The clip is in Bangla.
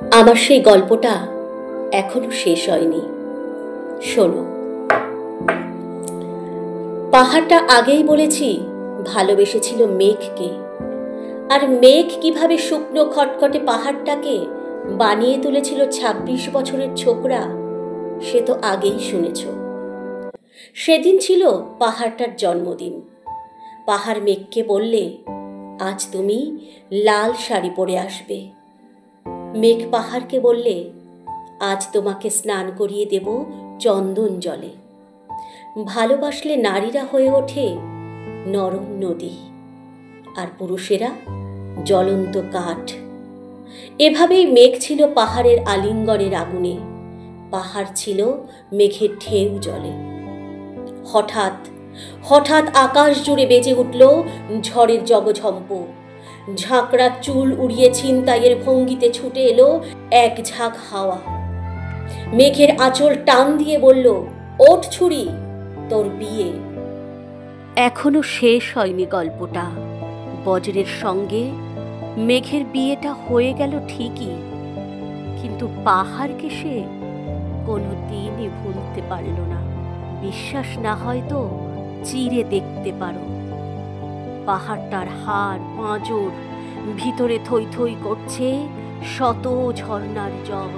আমার সেই গল্পটা এখনো শেষ হয়নি। শোনো, পাহাড়টা আগেই বলেছি ভালোবেসেছিল মেঘকে, আর মেঘ কিভাবে শুকনো খটখটে পাহাড়টাকে বানিয়ে তুলেছিল ২৬ বছরের ছোকরা, সে তো আগেই শুনেছ। সেদিন ছিল পাহাড়টার জন্মদিন। পাহাড় মেঘকে বললে, আজ তুমি লাল শাড়ি পরে আসবে। মেঘ পাহাড়কে বললে, আজ তোমাকে স্নান করিয়ে দেব চন্দন জলে। ভালোবাসলে নারীরা হয়ে ওঠে নরম নদী, আর পুরুষেরা জ্বলন্ত কাঠ। এভাবেই মেঘ ছিল পাহাড়ের আলিঙ্গনের আগুনে, পাহাড় ছিল মেঘের ঢেউ জলে। হঠাৎ হঠাৎ আকাশ জুড়ে বেজে উঠল ঝড়ের জগঝম্প। ঝাঁকড়া চুল উড়িয়ে ছিনতাইয়ের ভঙ্গিতে ছুটে এলো এক ঝাঁক হাওয়া। মেঘের আঁচল টান দিয়ে বলল, ওঠ ছুরি, তোর বিয়ে। এখনো শেষ হয়নি গল্পটা। বজ্রের সঙ্গে মেঘের বিয়েটা হয়ে গেল ঠিকই, কিন্তু পাহাড়কে সে কোনো দিনই ভুলতে পারল না। বিশ্বাস না হয় তো চিরে দেখতে পারো। পাহাড়টার হাড় পাঁজর ভিতরে থই থই করছে শত ঝর্ণার জল।